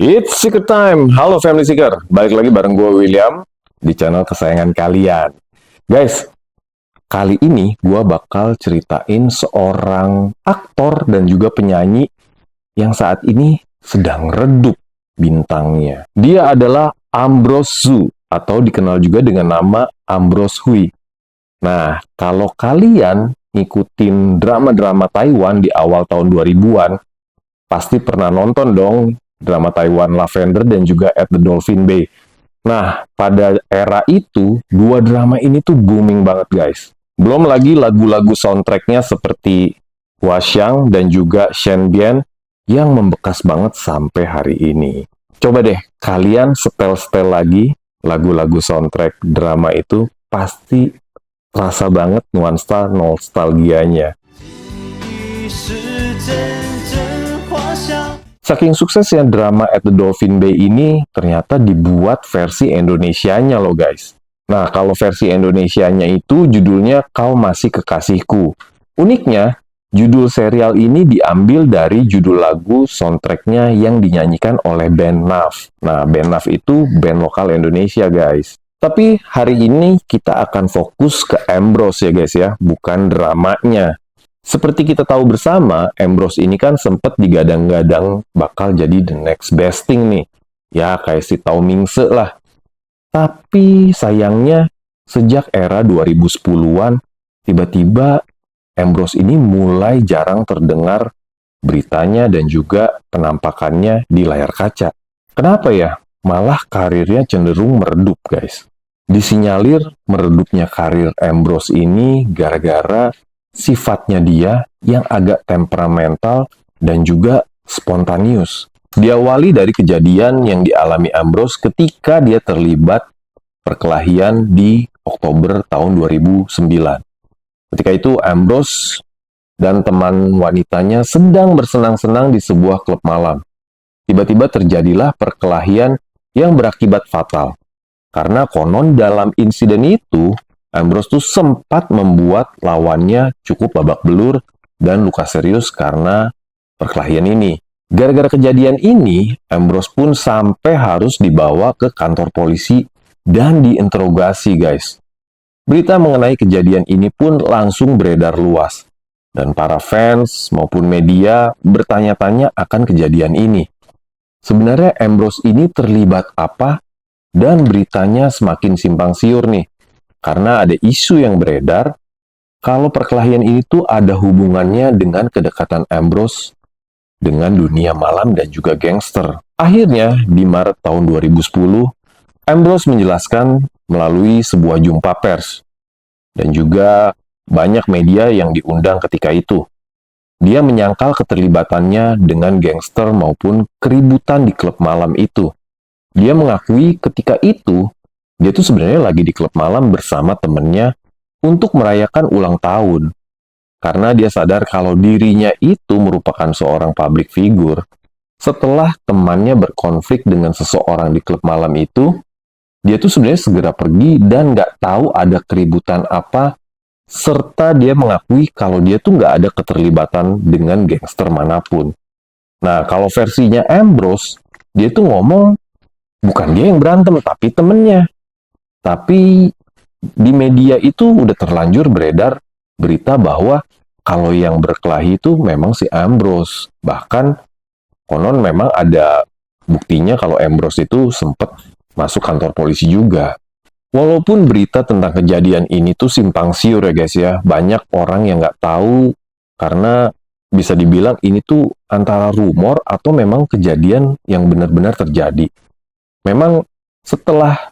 It's Secret Time. Halo Family Seeker. Balik lagi bareng gue William di channel kesayangan kalian. Guys, kali ini gue bakal ceritain seorang aktor dan juga penyanyi yang saat ini sedang redup bintangnya. Dia adalah Ambrose Zhu atau dikenal juga dengan nama Ambrose Hui. Nah, kalau kalian ngikutin drama-drama Taiwan di awal tahun 2000-an, pasti pernah nonton dong drama Taiwan Lavender dan juga At the Dolphin Bay. Nah, pada era itu, dua drama ini tuh booming banget, guys. Belum lagi lagu-lagu soundtracknya seperti Hua Xiang dan juga Shen Bian yang membekas banget sampai hari ini. Coba deh, kalian setel-setel lagi lagu-lagu soundtrack drama itu, pasti terasa banget nuansa nostalgianya. Saking suksesnya drama At the Dolphin Bay ini, ternyata dibuat versi Indonesianya loh guys. Nah, kalau versi Indonesianya itu judulnya Kau Masih Kekasihku. Uniknya, judul serial ini diambil dari judul lagu soundtracknya yang dinyanyikan oleh band NAF. Nah, band NAF itu band lokal Indonesia guys. Tapi hari ini kita akan fokus ke Ambrose ya guys ya, bukan dramanya. Seperti kita tahu bersama, Ambrose ini kan sempat digadang-gadang bakal jadi the next best thing nih. Ya, kayak si Tao Mingse lah. Tapi sayangnya, sejak era 2010-an, tiba-tiba Ambrose ini mulai jarang terdengar beritanya dan juga penampakannya di layar kaca. Kenapa ya? Malah karirnya cenderung meredup, guys. Disinyalir meredupnya karir Ambrose ini gara-gara sifatnya dia yang agak temperamental dan juga spontanius. Diawali dari kejadian yang dialami Ambrose ketika dia terlibat perkelahian di Oktober tahun 2009. Ketika itu Ambrose dan teman wanitanya sedang bersenang-senang di sebuah klub malam. Tiba-tiba terjadilah perkelahian yang berakibat fatal. Karena konon dalam insiden itu Ambrose tuh sempat membuat lawannya cukup babak belur dan luka serius karena perkelahian ini. Gara-gara kejadian ini, Ambrose pun sampai harus dibawa ke kantor polisi dan diinterogasi, guys. Berita mengenai kejadian ini pun langsung beredar luas. Dan para fans maupun media bertanya-tanya akan kejadian ini. Sebenarnya Ambrose ini terlibat apa? Dan beritanya semakin simpang siur nih. Karena ada isu yang beredar, kalau perkelahian ini tuh ada hubungannya dengan kedekatan Ambrose dengan dunia malam dan juga gangster. Akhirnya, di Maret tahun 2010, Ambrose menjelaskan melalui sebuah jumpa pers. Dan juga banyak media yang diundang ketika itu. Dia menyangkal keterlibatannya dengan gangster maupun keributan di klub malam itu. Dia mengakui ketika itu, dia tuh sebenarnya lagi di klub malam bersama temennya untuk merayakan ulang tahun. Karena dia sadar kalau dirinya itu merupakan seorang public figure. Setelah temannya berkonflik dengan seseorang di klub malam itu, dia tuh sebenarnya segera pergi dan nggak tahu ada keributan apa, serta dia mengakui kalau dia tuh nggak ada keterlibatan dengan gangster manapun. Nah, kalau versinya Ambrose, dia tuh ngomong, bukan dia yang berantem, tapi temennya. Tapi di media itu udah terlanjur beredar berita bahwa kalau yang berkelahi itu memang si Ambrose. Bahkan konon memang ada buktinya kalau Ambrose itu sempat masuk kantor polisi juga. Walaupun berita tentang kejadian ini tuh simpang siur ya guys ya. Banyak orang yang nggak tahu karena bisa dibilang ini tuh antara rumor atau memang kejadian yang benar-benar terjadi. Memang setelah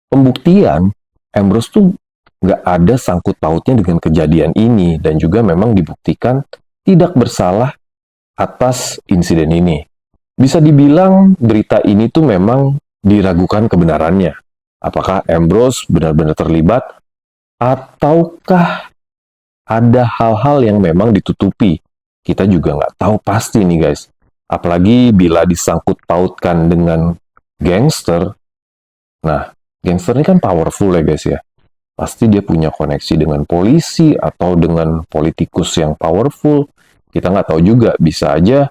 pembuktian, Ambrose tuh nggak ada sangkut pautnya dengan kejadian ini dan juga memang dibuktikan tidak bersalah atas insiden ini. Bisa dibilang berita ini tuh memang diragukan kebenarannya. Apakah Ambrose benar-benar terlibat ataukah ada hal-hal yang memang ditutupi? Kita juga nggak tahu pasti nih guys. Apalagi bila disangkut pautkan dengan gangster. Nah, gangster ini kan powerful ya guys ya. Pasti dia punya koneksi dengan polisi atau dengan politikus yang powerful. Kita nggak tahu juga, bisa aja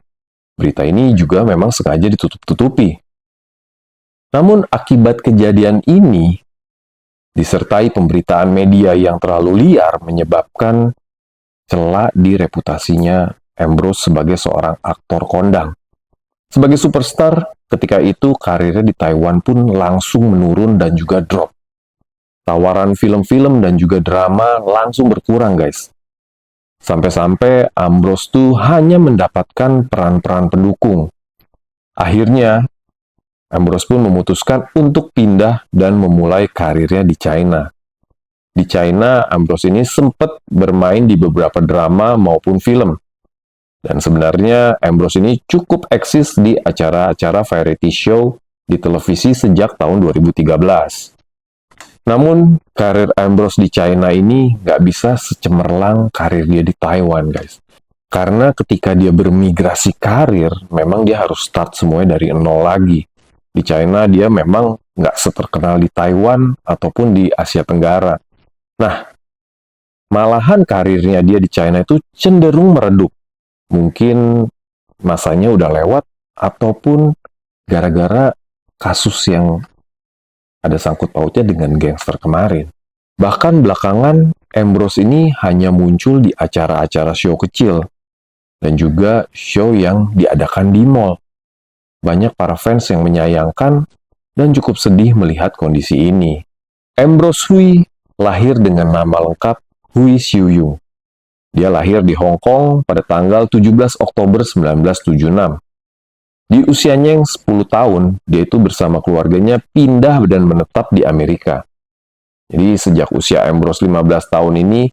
Berita ini juga memang sengaja ditutup-tutupi. Namun akibat kejadian ini, disertai pemberitaan media yang terlalu liar menyebabkan celah di reputasinya Ambrose sebagai seorang aktor kondang. Sebagai superstar, ketika itu karirnya di Taiwan pun langsung menurun dan juga drop. Tawaran film-film dan juga drama langsung berkurang, guys. Sampai-sampai Ambrose tuh hanya mendapatkan peran-peran pendukung. Akhirnya, Ambrose pun memutuskan untuk pindah dan memulai karirnya di China. Di China, Ambrose ini sempat bermain di beberapa drama maupun film. Dan sebenarnya Ambrose ini cukup eksis di acara-acara variety show di televisi sejak tahun 2013. Namun, karir Ambrose di China ini nggak bisa secemerlang karir dia di Taiwan, guys. Karena ketika dia bermigrasi karir, memang dia harus start semuanya dari nol lagi. Di China, dia memang nggak seterkenal di Taiwan ataupun di Asia Tenggara. Nah, malahan karirnya dia di China itu cenderung meredup. Mungkin masanya udah lewat, ataupun gara-gara kasus yang ada sangkut pautnya dengan gangster kemarin. Bahkan belakangan, Ambrose ini hanya muncul di acara-acara show kecil, dan juga show yang diadakan di mall. Banyak para fans yang menyayangkan dan cukup sedih melihat kondisi ini. Ambrose Hui lahir dengan nama lengkap Hui Xiuyung. Dia lahir di Hong Kong pada tanggal 17 Oktober 1976. Di usianya yang 10 tahun, dia itu bersama keluarganya pindah dan menetap di Amerika. Jadi sejak usia Ambrose 15 tahun ini,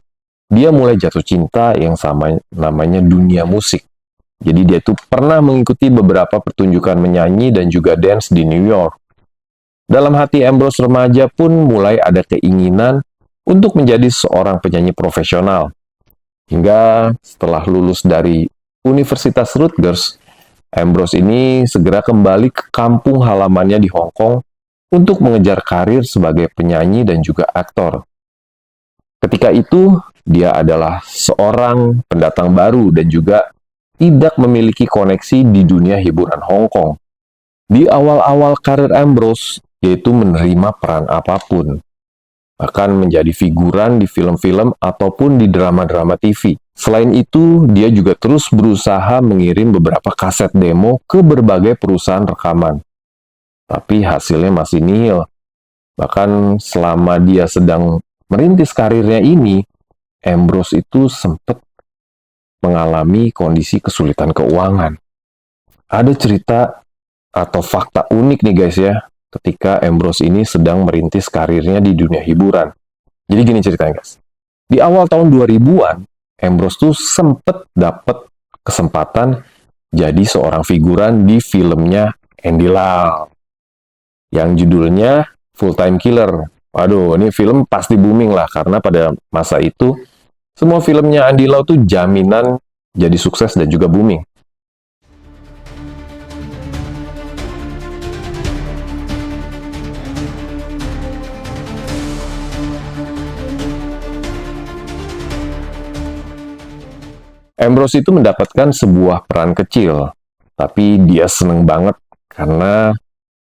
dia mulai jatuh cinta yang sama namanya dunia musik. Jadi dia itu pernah mengikuti beberapa pertunjukan menyanyi dan juga dance di New York. Dalam hati Ambrose remaja pun mulai ada keinginan untuk menjadi seorang penyanyi profesional. Hingga setelah lulus dari Universitas Rutgers, Ambrose ini segera kembali ke kampung halamannya di Hong Kong untuk mengejar karir sebagai penyanyi dan juga aktor. Ketika itu, dia adalah seorang pendatang baru dan juga tidak memiliki koneksi di dunia hiburan Hong Kong. Di awal-awal karir Ambrose, yaitu menerima peran apapun, bahkan menjadi figuran di film-film ataupun di drama-drama TV. Selain itu, dia juga terus berusaha mengirim beberapa kaset demo ke berbagai perusahaan rekaman. Tapi hasilnya masih nihil. Bahkan selama dia sedang merintis karirnya ini, Ambrose itu sempat mengalami kondisi kesulitan keuangan. Ada cerita atau fakta unik nih guys ya, ketika Ambrose ini sedang merintis karirnya di dunia hiburan. Jadi gini ceritanya guys. Di awal tahun 2000-an, Ambrose tuh sempet dapat kesempatan jadi seorang figuran di filmnya Andy Lau yang judulnya Full Time Killer. Waduh, ini film pasti booming lah karena pada masa itu semua filmnya Andy Lau tuh jaminan jadi sukses dan juga booming. Ambrose itu mendapatkan sebuah peran kecil, tapi dia seneng banget karena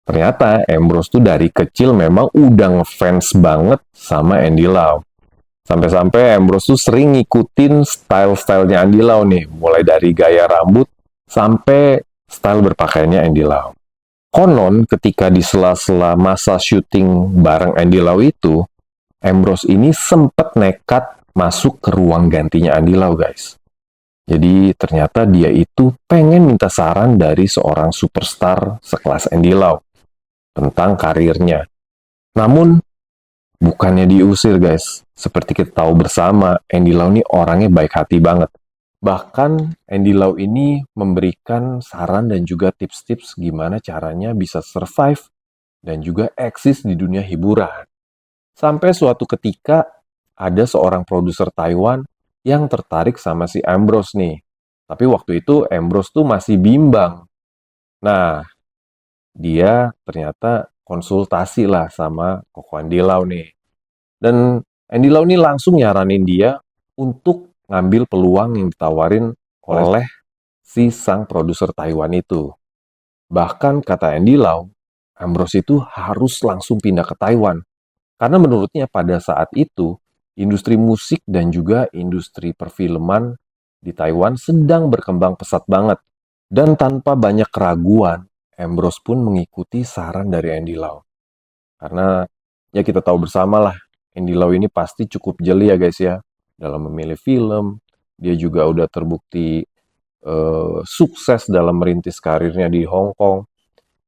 ternyata Ambrose tuh dari kecil memang udah ngefans banget sama Andy Lau. Sampai-sampai Ambrose tuh sering ngikutin style-stylenya Andy Lau nih, mulai dari gaya rambut sampai style berpakaiannya Andy Lau. Konon ketika di sela-sela masa syuting bareng Andy Lau itu, Ambrose ini sempat nekat masuk ke ruang gantinya Andy Lau guys. Jadi ternyata dia itu pengen minta saran dari seorang superstar sekelas Andy Lau tentang karirnya. Namun bukannya diusir guys. Seperti kita tahu bersama, Andy Lau ini orangnya baik hati banget. Bahkan Andy Lau ini memberikan saran dan juga tips-tips gimana caranya bisa survive dan juga eksis di dunia hiburan. Sampai suatu ketika ada seorang produser Taiwan yang tertarik sama si Ambrose nih. Tapi waktu itu Ambrose tuh masih bimbang. Nah, dia ternyata konsultasi lah sama Koko Andy Lau nih. Dan Andy Lau ini langsung nyaranin dia untuk ngambil peluang yang ditawarin oleh si sang produser Taiwan itu. Bahkan kata Andy Lau, Ambrose itu harus langsung pindah ke Taiwan. Karena menurutnya pada saat itu, industri musik dan juga industri perfilman di Taiwan sedang berkembang pesat banget. Dan tanpa banyak keraguan, Ambrose pun mengikuti saran dari Andy Lau. Karena ya kita tahu bersama lah, Andy Lau ini pasti cukup jeli ya guys ya, dalam memilih film. Dia juga udah terbukti sukses dalam merintis karirnya di Hong Kong.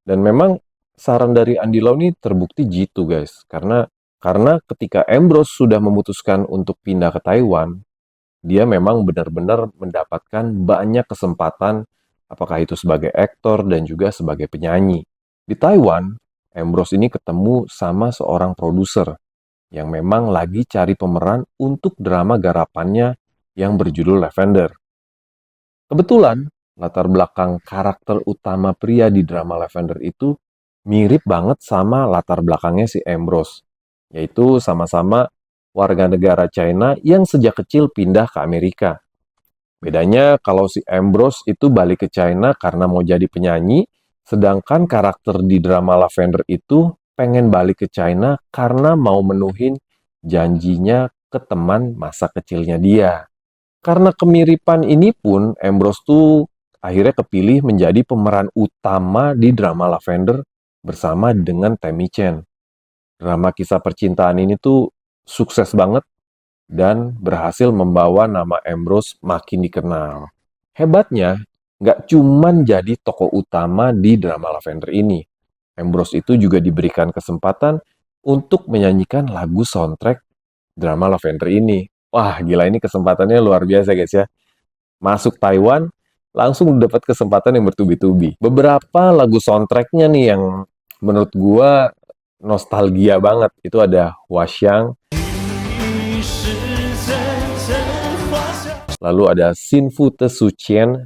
Dan memang saran dari Andy Lau ini terbukti jitu guys. Karena ketika Ambrose sudah memutuskan untuk pindah ke Taiwan, dia memang benar-benar mendapatkan banyak kesempatan, apakah itu sebagai aktor dan juga sebagai penyanyi. Di Taiwan, Ambrose ini ketemu sama seorang produser yang memang lagi cari pemeran untuk drama garapannya yang berjudul Lavender. Kebetulan, latar belakang karakter utama pria di drama Lavender itu mirip banget sama latar belakangnya si Ambrose, yaitu sama-sama warga negara China yang sejak kecil pindah ke Amerika. Bedanya kalau si Ambrose itu balik ke China karena mau jadi penyanyi, sedangkan karakter di drama Lavender itu pengen balik ke China karena mau menuhin janjinya ke teman masa kecilnya dia. Karena kemiripan ini pun, Ambrose tuh akhirnya kepilih menjadi pemeran utama di drama Lavender bersama dengan Tammy Chen. Drama kisah percintaan ini tuh sukses banget dan berhasil membawa nama Ambrose makin dikenal. Hebatnya, nggak cuman jadi tokoh utama di drama Lavender ini. Ambrose itu juga diberikan kesempatan untuk menyanyikan lagu soundtrack drama Lavender ini. Wah, gila ini kesempatannya luar biasa guys ya. Masuk Taiwan, langsung dapat kesempatan yang bertubi-tubi. Beberapa lagu soundtracknya nih yang menurut gua nostalgia banget. Itu ada Huaxiang, lalu ada Sinfu Te Suqian,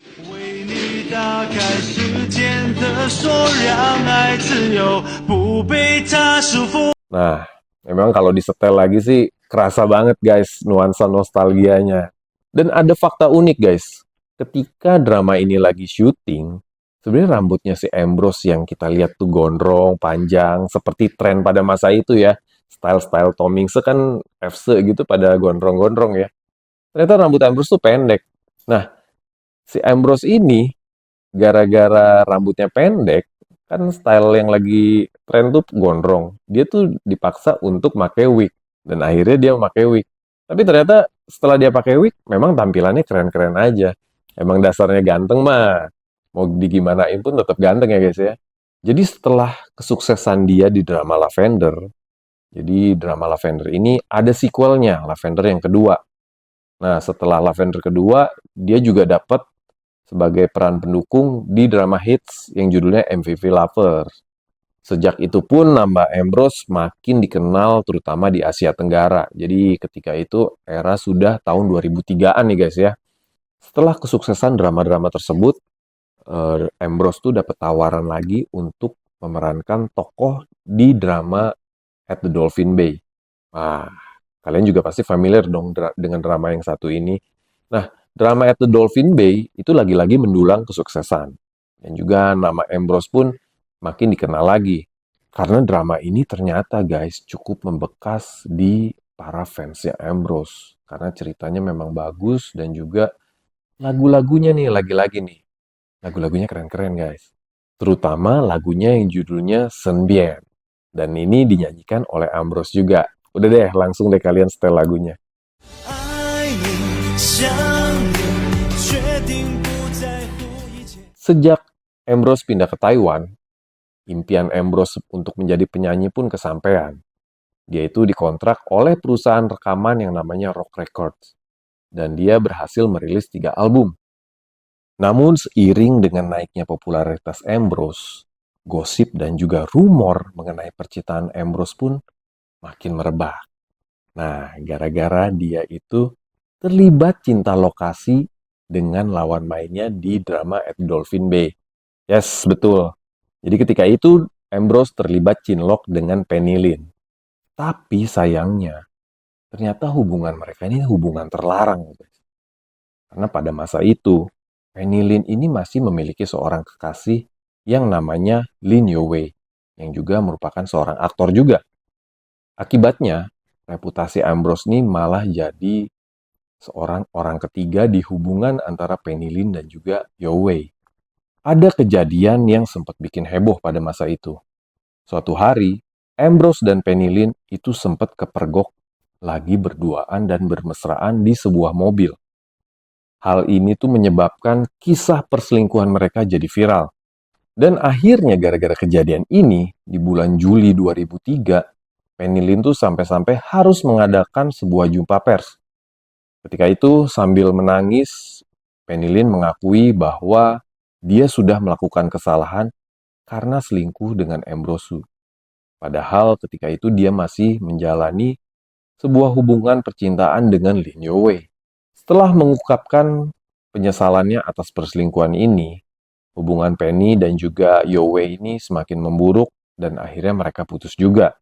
nah, memang kalau disetel lagi sih kerasa banget guys nuansa nostalgianya. Dan ada fakta unik guys. Ketika drama ini lagi syuting, sebenarnya rambutnya si Ambrose yang kita lihat tuh gondrong, panjang, seperti tren pada masa itu ya. Style-style Tom Mingse kan FC gitu pada gondrong-gondrong ya. Ternyata rambut Ambrose tuh pendek. Nah, si Ambrose ini gara-gara rambutnya pendek, kan style yang lagi tren tuh gondrong. Dia tuh dipaksa untuk pakai wig dan akhirnya dia pakai wig. Tapi ternyata setelah dia pakai wig, memang tampilannya keren-keren aja. Emang dasarnya ganteng mah, mau digimanain pun tetap ganteng ya guys ya. Jadi setelah kesuksesan dia di drama Lavender, jadi drama Lavender ini ada sequelnya, Lavender yang kedua. Nah, setelah Lavender kedua, dia juga dapat sebagai peran pendukung di drama hits yang judulnya MVV Lover. Sejak itu pun nama Ambrose makin dikenal terutama di Asia Tenggara. Jadi ketika itu era sudah tahun 2003-an nih guys ya. Setelah kesuksesan drama-drama tersebut, Ambrose tuh dapat tawaran lagi untuk memerankan tokoh di drama At the Dolphin Bay. Wah, kalian juga pasti familiar dong dengan drama yang satu ini. Nah, drama At the Dolphin Bay itu lagi-lagi mendulang kesuksesan. Dan juga nama Ambrose pun makin dikenal lagi. Karena drama ini ternyata guys cukup membekas di para fansnya Ambrose. Karena ceritanya memang bagus dan juga lagu-lagunya nih lagi-lagi nih. Lagu-lagunya keren-keren guys. Terutama lagunya yang judulnya Senbian. Dan ini dinyanyikan oleh Ambrose juga. Udah deh, langsung deh kalian setel lagunya. Sejak Ambrose pindah ke Taiwan, impian Ambrose untuk menjadi penyanyi pun kesampaian. Dia itu dikontrak oleh perusahaan rekaman yang namanya Rock Records. Dan dia berhasil merilis 3 album. Namun seiring dengan naiknya popularitas Ambrose, gosip dan juga rumor mengenai percintaan Ambrose pun makin merebak. Nah, gara-gara dia itu terlibat cinta lokasi dengan lawan mainnya di drama At Dolphin Bay. Yes, betul. Jadi ketika itu Ambrose terlibat cinlok dengan Penny Lin. Tapi sayangnya, ternyata hubungan mereka ini hubungan terlarang. Karena pada masa itu, Penny Lin ini masih memiliki seorang kekasih yang namanya Lin Yowei, yang juga merupakan seorang aktor juga. Akibatnya, reputasi Ambrose ini malah jadi seorang orang ketiga di hubungan antara Penny Lin dan juga Yowei. Ada kejadian yang sempat bikin heboh pada masa itu. Suatu hari, Ambrose dan Penny Lin itu sempat kepergok lagi berduaan dan bermesraan di sebuah mobil. Hal ini tuh menyebabkan kisah perselingkuhan mereka jadi viral. Dan akhirnya gara-gara kejadian ini, di bulan Juli 2003, Penny Lin tuh sampai-sampai harus mengadakan sebuah jumpa pers. Ketika itu, sambil menangis, Penny Lin mengakui bahwa dia sudah melakukan kesalahan karena selingkuh dengan Ambrose. Padahal ketika itu dia masih menjalani sebuah hubungan percintaan dengan Lin Yowei. Setelah mengungkapkan penyesalannya atas perselingkuhan ini, hubungan Penny dan juga Yowei ini semakin memburuk dan akhirnya mereka putus juga.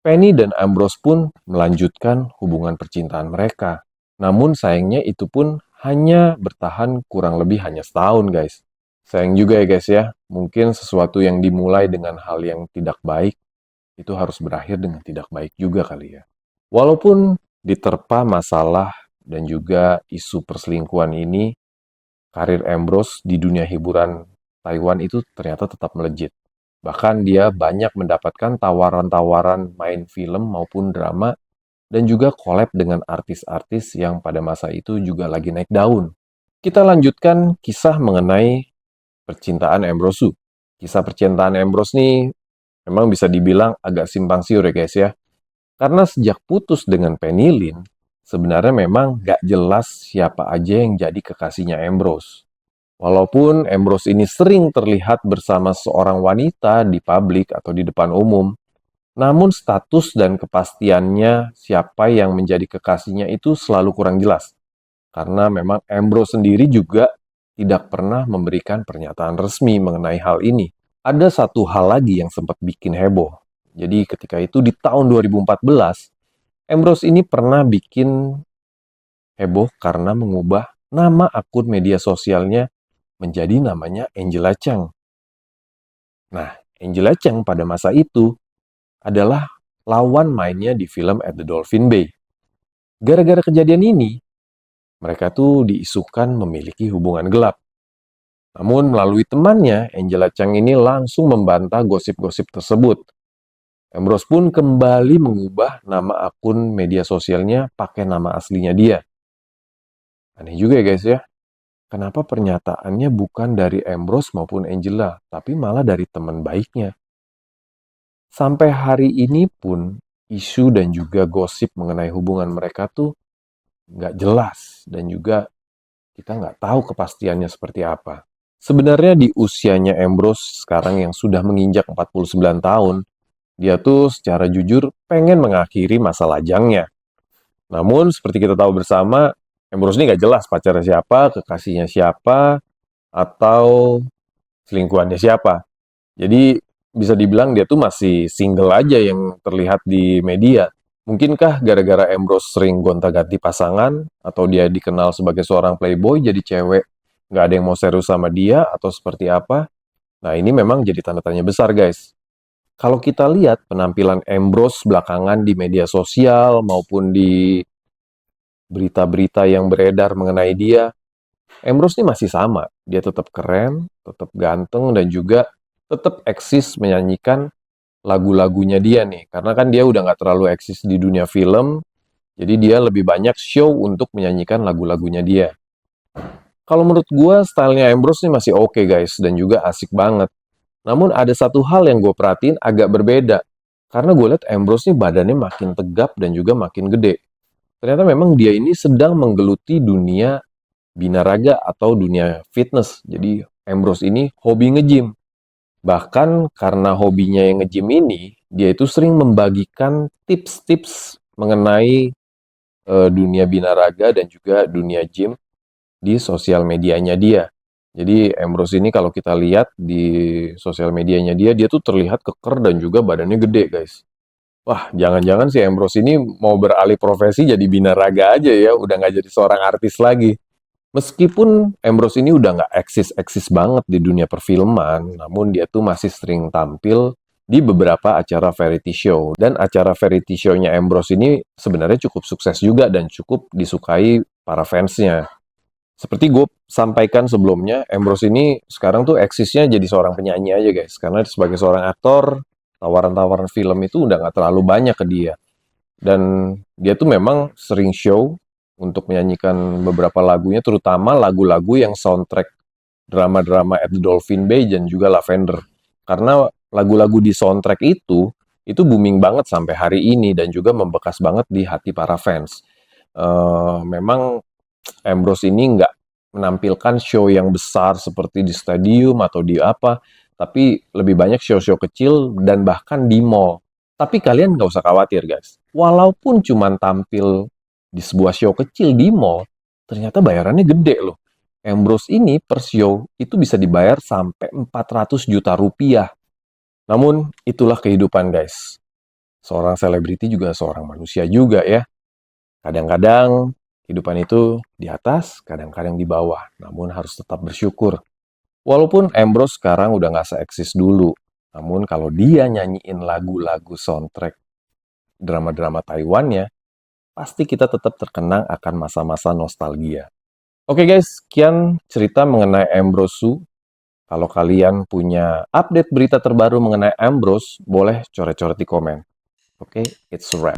Penny dan Ambrose pun melanjutkan hubungan percintaan mereka. Namun sayangnya itu pun hanya bertahan kurang lebih hanya setahun, guys. Sayang juga ya guys ya, mungkin sesuatu yang dimulai dengan hal yang tidak baik, itu harus berakhir dengan tidak baik juga kali ya. Walaupun diterpa masalah dan juga isu perselingkuhan ini, karir Ambrose di dunia hiburan Taiwan itu ternyata tetap melejit. Bahkan dia banyak mendapatkan tawaran-tawaran main film maupun drama dan juga collab dengan artis-artis yang pada masa itu juga lagi naik daun. Kita lanjutkan kisah mengenai percintaan Ambrose. Kisah percintaan Ambrose nih memang bisa dibilang agak simpang siur ya guys ya. Karena sejak putus dengan Penny Lin, sebenarnya memang gak jelas siapa aja yang jadi kekasihnya Ambrose. Walaupun Ambrose ini sering terlihat bersama seorang wanita di publik atau di depan umum, namun status dan kepastiannya siapa yang menjadi kekasihnya itu selalu kurang jelas. Karena memang Ambrose sendiri juga tidak pernah memberikan pernyataan resmi mengenai hal ini. Ada satu hal lagi yang sempat bikin heboh. Jadi ketika itu di tahun 2014, Ambrose ini pernah bikin heboh karena mengubah nama akun media sosialnya menjadi namanya Angela Chang. Nah, Angela Chang pada masa itu adalah lawan mainnya di film At the Dolphin Bay. Gara-gara kejadian ini, mereka tuh diisukan memiliki hubungan gelap. Namun melalui temannya, Angela Chang ini langsung membantah gosip-gosip tersebut. Ambrose pun kembali mengubah nama akun media sosialnya pakai nama aslinya dia. Aneh juga ya guys ya. Kenapa pernyataannya bukan dari Ambrose maupun Angela, tapi malah dari teman baiknya. Sampai hari ini pun, isu dan juga gosip mengenai hubungan mereka tuh nggak jelas. Dan juga kita nggak tahu kepastiannya seperti apa. Sebenarnya di usianya Ambrose sekarang yang sudah menginjak 49 tahun, dia tuh secara jujur pengen mengakhiri masa lajangnya. Namun seperti kita tahu bersama, Ambrose ini nggak jelas pacarnya siapa, kekasihnya siapa, atau selingkuhannya siapa. Jadi bisa dibilang dia tuh masih single aja yang terlihat di media. Mungkinkah gara-gara Ambrose sering gonta-ganti pasangan, atau dia dikenal sebagai seorang playboy, jadi cewek nggak ada yang mau serius sama dia, atau seperti apa? Nah ini memang jadi tanda tanya besar guys. Kalau kita lihat penampilan Ambrose belakangan di media sosial maupun di berita-berita yang beredar mengenai dia, Ambrose ini masih sama. Dia tetap keren, tetap ganteng, dan juga tetap eksis menyanyikan lagu-lagunya dia nih. Karena kan dia udah nggak terlalu eksis di dunia film, jadi dia lebih banyak show untuk menyanyikan lagu-lagunya dia. Kalau menurut gue, stylenya Ambrose ini masih oke guys, dan juga asik banget. Namun ada satu hal yang gue perhatiin agak berbeda. Karena gue lihat Ambrose ini badannya makin tegap dan juga makin gede. Ternyata memang dia ini sedang menggeluti dunia binaraga atau dunia fitness. Jadi Ambrose ini hobi nge-gym. Bahkan karena hobinya yang nge-gym ini, dia itu sering membagikan tips-tips mengenai dunia binaraga dan juga dunia gym di sosial medianya dia. Jadi Ambrose ini kalau kita lihat di sosial medianya dia, dia tuh terlihat keker dan juga badannya gede guys. Wah, jangan-jangan si Ambrose ini mau beralih profesi jadi binaraga aja ya, udah nggak jadi seorang artis lagi. Meskipun Ambrose ini udah nggak eksis-eksis banget di dunia perfilman, namun dia tuh masih sering tampil di beberapa acara variety show. Dan acara variety show-nya Ambrose ini sebenarnya cukup sukses juga dan cukup disukai para fansnya. Seperti gue sampaikan sebelumnya, Ambrose ini sekarang tuh eksisnya jadi seorang penyanyi aja guys. Karena sebagai seorang aktor, tawaran-tawaran film itu udah nggak terlalu banyak ke dia. Dan dia tuh memang sering show untuk menyanyikan beberapa lagunya, terutama lagu-lagu yang soundtrack drama-drama at the Dolphin Bay dan juga Lavender. Karena lagu-lagu di soundtrack itu booming banget sampai hari ini dan juga membekas banget di hati para fans. Memang Ambrose ini nggak menampilkan show yang besar seperti di stadium atau di apa, tapi lebih banyak show-show kecil dan bahkan di mall. Tapi kalian nggak usah khawatir guys, walaupun cuma tampil di sebuah show kecil di mall, ternyata bayarannya gede loh. Ambrose ini per show itu bisa dibayar sampai 400 juta rupiah. Namun itulah kehidupan guys. Seorang selebriti juga seorang manusia juga ya. Kadang-kadang kehidupan itu di atas, kadang-kadang di bawah. Namun harus tetap bersyukur. Walaupun Ambrose sekarang udah nggak se-eksis dulu. Namun kalau dia nyanyiin lagu-lagu soundtrack drama-drama Taiwan-nya, pasti kita tetap terkenang akan masa-masa nostalgia. Oke guys, sekian cerita mengenai Ambrose Su. Kalau kalian punya update berita terbaru mengenai Ambrose, boleh coret-coret di komen. Oke, it's a wrap.